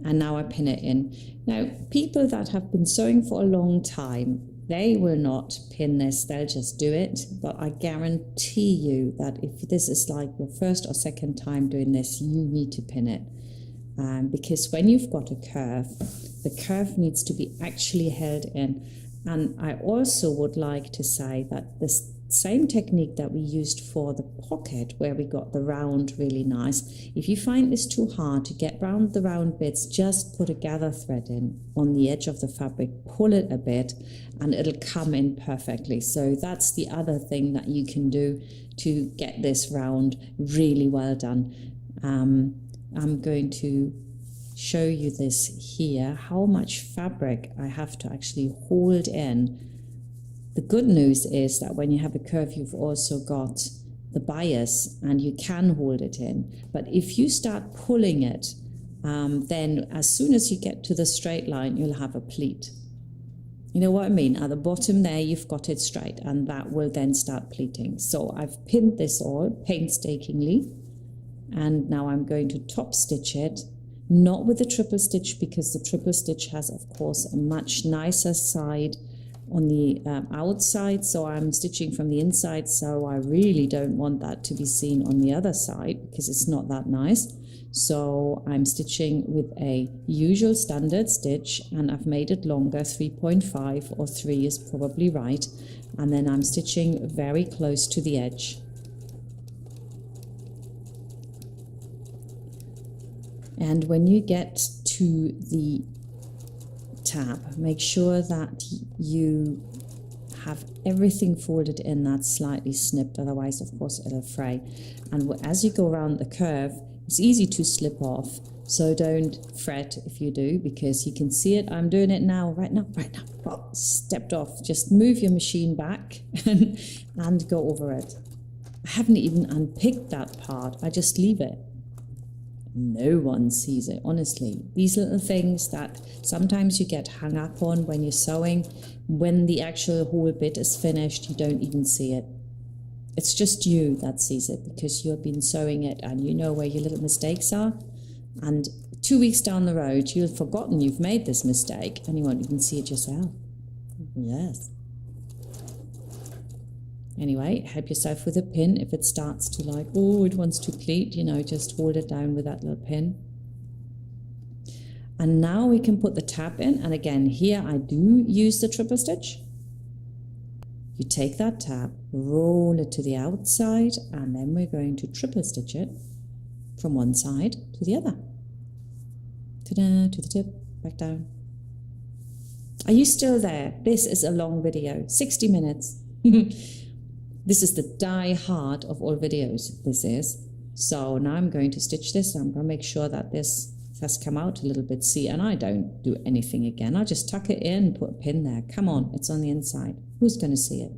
And now I pin it in. Now, people that have been sewing for a long time, they will not pin this, they'll just do it. But I guarantee you that if this is like your first or second time doing this, you need to pin it. Because when you've got a curve, the curve needs to be actually held in. And I also would like to say that this same technique that we used for the pocket, where we got the round really nice, if you find this too hard to get round the round bits, just put a gather thread in on the edge of the fabric, pull it a bit, and it'll come in perfectly. So that's the other thing that you can do to get this round really well done. I'm going to show you this here, how much fabric I have to actually hold in The good news is that when you have a curve, you've also got the bias and you can hold it in. But if you start pulling it, then as soon as you get to the straight line, you'll have a pleat. You know what I mean? At the bottom there, you've got it straight, and that will then start pleating. So I've pinned this all painstakingly, and now I'm going to top stitch it, not with the triple stitch, because the triple stitch has, of course, a much nicer side on the outside. So I'm stitching from the inside, so I really don't want that to be seen on the other side because it's not that nice. So I'm stitching with a usual standard stitch, and I've made it longer, 3.5 or 3 is probably right. And then I'm stitching very close to the edge. And when you get to the tab, make sure that you have everything folded in that's slightly snipped, otherwise of course it'll fray. And as you go around the curve, it's easy to slip off, so don't fret if you do, because you can see it. I'm doing it now, right now. Oh, stepped off. Just move your machine back and go over it. I haven't even unpicked that part. I just leave it. No one sees it, honestly. These little things that sometimes you get hung up on when you're sewing, when the actual whole bit is finished, you don't even see it. It's just you that sees it because you've been sewing it and you know where your little mistakes are. And 2 weeks down the road, you've forgotten you've made this mistake and you won't even see it yourself. Yes. Anyway, help yourself with a pin. If it starts to like, oh, it wants to pleat, you know, just hold it down with that little pin. And now we can put the tab in. And again, here I do use the triple stitch. You take that tab, roll it to the outside, and then we're going to triple stitch it from one side to the other. Ta-da, to the tip, back down. Are you still there? This is a long video, 60 minutes. This is the die hard of all videos, this is. So now I'm going to stitch this. I'm going to make sure that this has come out a little bit. See, and I don't do anything again. I'll just tuck it in and put a pin there. Come on, it's on the inside. Who's going to see it?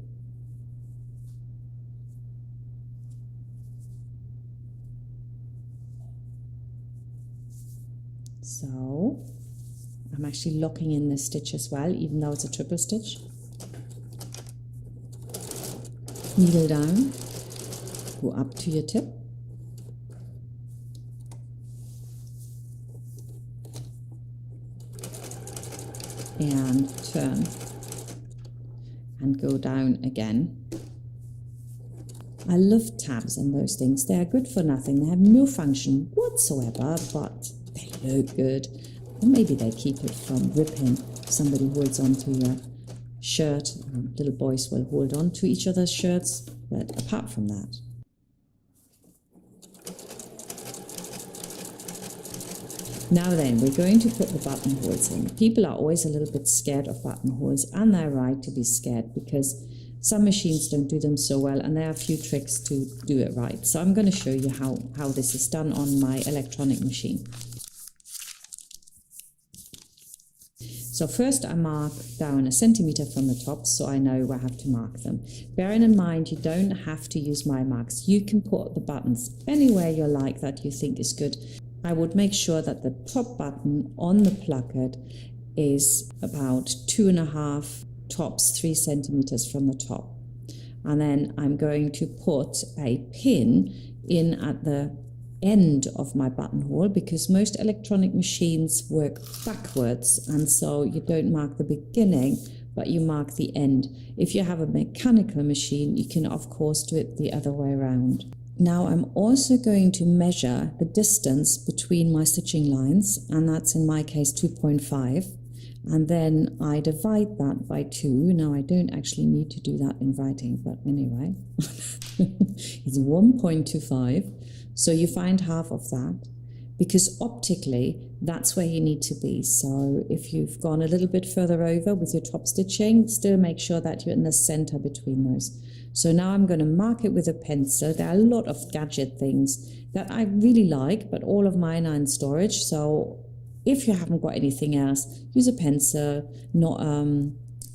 So I'm actually locking in this stitch as well, even though it's a triple stitch. Needle down, go up to your tip. And turn and go down again. I love tabs and those things. They're good for nothing. They have no function whatsoever, but they look good. And maybe they keep it from ripping. Somebody holds onto your shirt. Little boys will hold on to each other's shirts, but apart from that. Now then, we're going to put the buttonholes in. People are always a little bit scared of buttonholes, and they're right to be scared because some machines don't do them so well, and there are a few tricks to do it right. So I'm going to show you how this is done on my electronic machine. So first I mark down 1 centimeter from the top so I know where I have to mark them. Bearing in mind you don't have to use my marks. You can put the buttons anywhere you like that you think is good. I would make sure that the top button on the placket is about 2.5, tops 3 centimeters from the top. And then I'm going to put a pin in at the end of my buttonhole because most electronic machines work backwards, and so you don't mark the beginning but you mark the end. If you have a mechanical machine, you can of course do it the other way around. Now I'm also going to measure the distance between my stitching lines, and that's in my case 2.5, and then I divide that by 2. Now I don't actually need to do that in writing, but anyway it's 1.25. So you find half of that, because optically that's where you need to be. So if you've gone a little bit further over with your top stitching, still make sure that you're in the center between those. So now I'm going to mark it with a pencil. There are a lot of gadget things that I really like, but all of mine are in storage. So if you haven't got anything else, use a pencil, not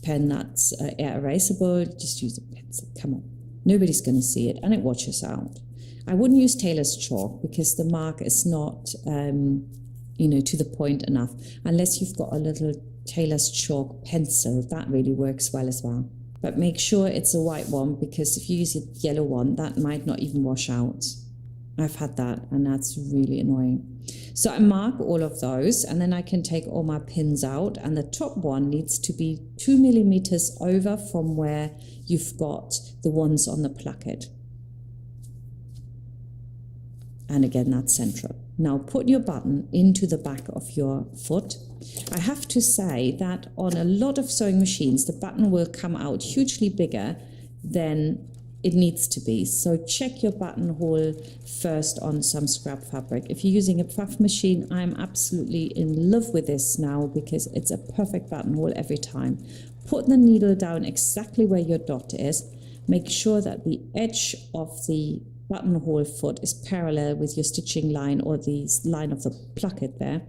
pen that's air erasable, just use a pencil. Come on, nobody's going to see it, and it washes out. I wouldn't use tailor's chalk because the mark is not, to the point enough, unless you've got a little tailor's chalk pencil. That really works well as well. But make sure it's a white one, because if you use a yellow one, that might not even wash out. I've had that, and that's really annoying. So I mark all of those, and then I can take all my pins out, and the top one needs to be 2 millimeters over from where you've got the ones on the placket. And again, that's central. Now put your button into the back of your foot. I have to say that on a lot of sewing machines, the button will come out hugely bigger than it needs to be. So check your buttonhole first on some scrap fabric. If you're using a puff machine, I'm absolutely in love with this now, because it's a perfect buttonhole every time. Put the needle down exactly where your dot is. Make sure that the edge of the buttonhole foot is parallel with your stitching line, or the line of the placket there,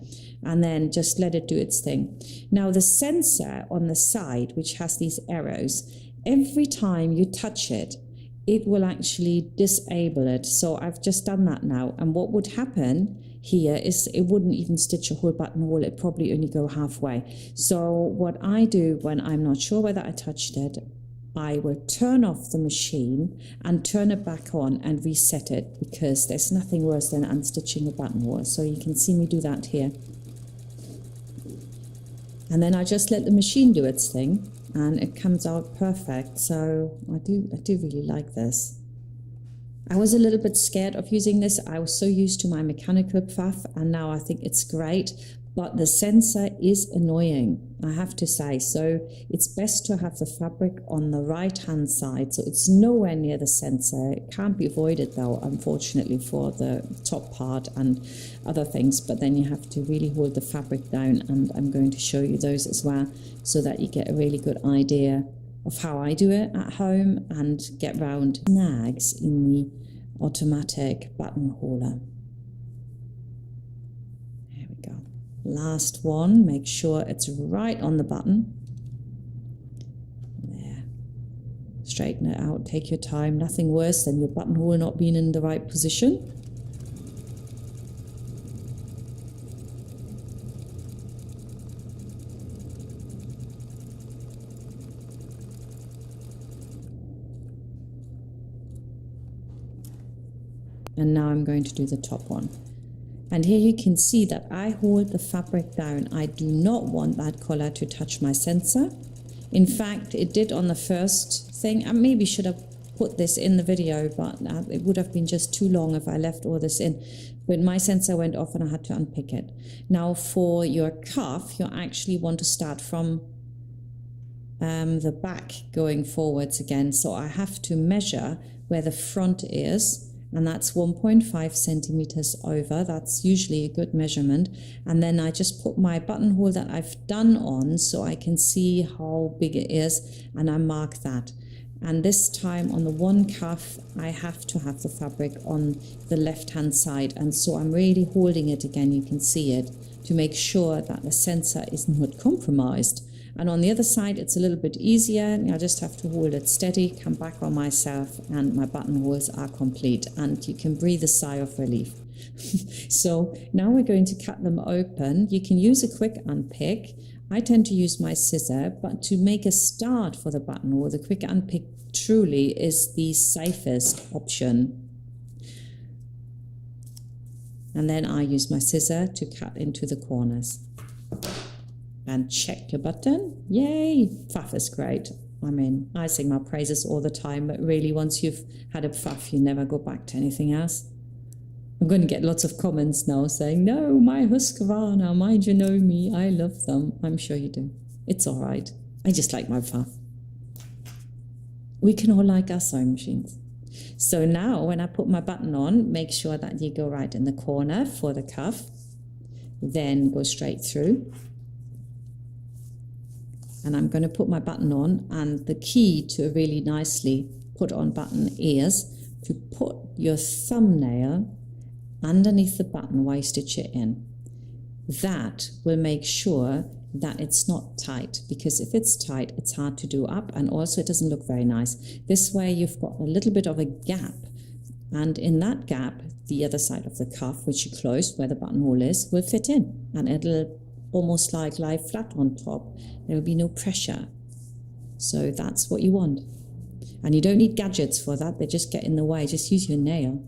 and then just let it do its thing. Now the sensor on the side, which has these arrows, every time you touch it, it will actually disable it. So I've just done that now, and what would happen here is it wouldn't even stitch a whole buttonhole, it'd probably only go halfway. So what I do when I'm not sure whether I touched it, I will turn off the machine and turn it back on and reset it, because there's nothing worse than unstitching a buttonhole. So you can see me do that here. And then I just let the machine do its thing, and it comes out perfect. So I do really like this. I was a little bit scared of using this. I was so used to my mechanical puff, and now I think it's great. But the sensor is annoying, I have to say. So it's best to have the fabric on the right-hand side, so it's nowhere near the sensor. It can't be avoided though, unfortunately, for the top part and other things. But then you have to really hold the fabric down, and I'm going to show you those as well, so that you get a really good idea of how I do it at home and get round snags in the automatic buttonholer. Last one, make sure it's right on the button. There. Straighten it out, take your time. Nothing worse than your buttonhole not being in the right position. And now I'm going to do the top one. And here you can see that I hold the fabric down. I do not want that collar to touch my sensor. In fact, it did on the first thing. I maybe should have put this in the video, but it would have been just too long if I left all this in. But my sensor went off and I had to unpick it. Now for your cuff, you actually want to start from the back going forwards again. So I have to measure where the front is, and that's 1.5 centimeters over. That's usually a good measurement. And then I just put my buttonhole that I've done on, so I can see how big it is, and I mark that. And this time on the one cuff, I have to have the fabric on the left-hand side, and so I'm really holding it again, you can see it, to make sure that the sensor is not compromised. And on the other side, it's a little bit easier. I just have to hold it steady, come back on myself, and my buttonholes are complete. And you can breathe a sigh of relief. So now we're going to cut them open. You can use a quick unpick. I tend to use my scissor, but to make a start for the buttonhole, the quick unpick truly is the safest option. And then I use my scissor to cut into the corners. And check your button. Yay! Puff is great. I mean, I sing my praises all the time, but really once you've had a puff, you never go back to anything else. I'm going to get lots of comments now saying, no, my Husqvarna, my Janome, I love them. I'm sure you do. It's all right. I just like my puff. We can all like our sewing machines. So now when I put my button on, make sure that you go right in the corner for the cuff. Then go straight through. And I'm going to put my button on, and the key to a really nicely put on button is to put your thumbnail underneath the button while you stitch it in. That will make sure that it's not tight, because if it's tight, it's hard to do up, and also it doesn't look very nice. This way you've got a little bit of a gap, and in that gap, the other side of the cuff, which you close where the buttonhole is, will fit in, and it'll almost like lie flat on top. There will be no pressure. So that's what you want. And you don't need gadgets for that. They just get in the way. Just use your nail.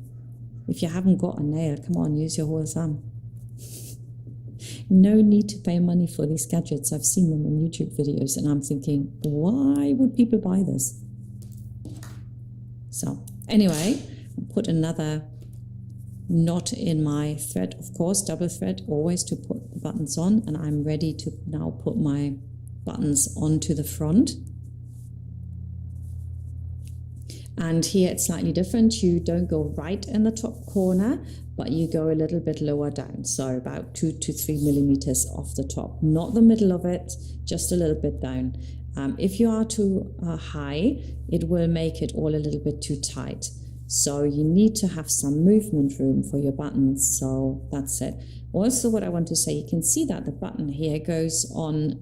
If you haven't got a nail, come on, use your whole thumb. No need to pay money for these gadgets. I've seen them in YouTube videos and I'm thinking, why would people buy this? So anyway, I'll put another knot in my thread, of course, double thread, always to put the buttons on. And I'm ready to now put my buttons onto the front. And here it's slightly different. You don't go right in the top corner, but you go a little bit lower down. So about 2 to 3 millimeters off the top, not the middle of it, just a little bit down. If you are too high, it will make it all a little bit too tight. So you need to have some movement room for your buttons. So that's it. Also, what I want to say, you can see that the button here goes on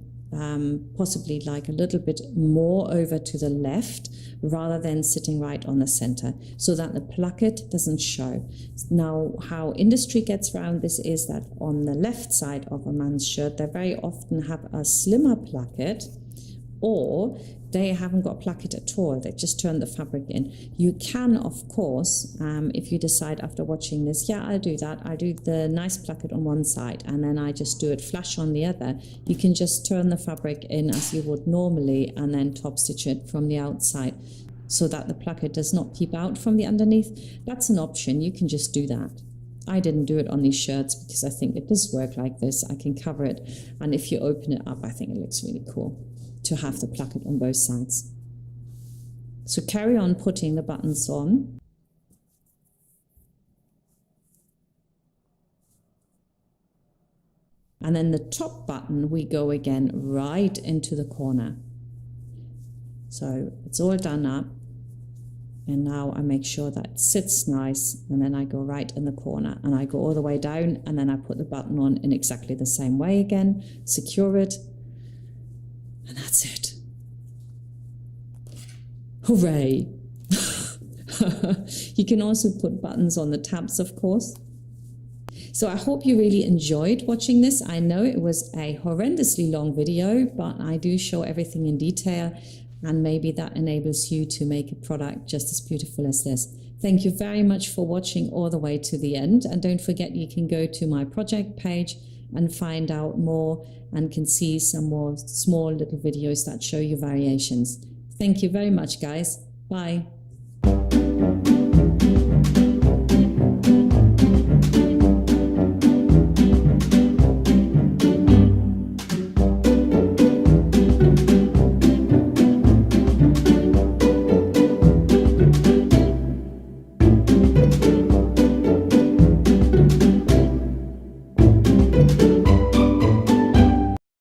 possibly like a little bit more over to the left rather than sitting right on the center, so that the placket doesn't show. Now, how industry gets around this is that on the left side of a man's shirt, they very often have a slimmer placket, or they haven't got a placket at all. They just turn the fabric in. You can, of course, if you decide after watching this, yeah, I'll do that. I do the nice placket on one side and then I just do it flush on the other. You can just turn the fabric in as you would normally and then top stitch it from the outside so that the placket does not peep out from the underneath. That's an option. You can just do that. I didn't do it on these shirts because I think it does work like this. I can cover it. And if you open it up, I think it looks really cool to have the placket on both sides. So carry on putting the buttons on. And then the top button, we go again right into the corner. So it's all done up. And now I make sure that it sits nice, and then I go right in the corner and I go all the way down, and then I put the button on in exactly the same way again, secure it, and that's it. Hooray! You can also put buttons on the tabs, of course. So I hope you really enjoyed watching this. I know it was a horrendously long video, but I do show everything in detail, and maybe that enables you to make a product just as beautiful as this. Thank you very much for watching all the way to the end. And don't forget, you can go to my project page and find out more and can see some more small little videos that show you variations. Thank you very much, guys. Bye.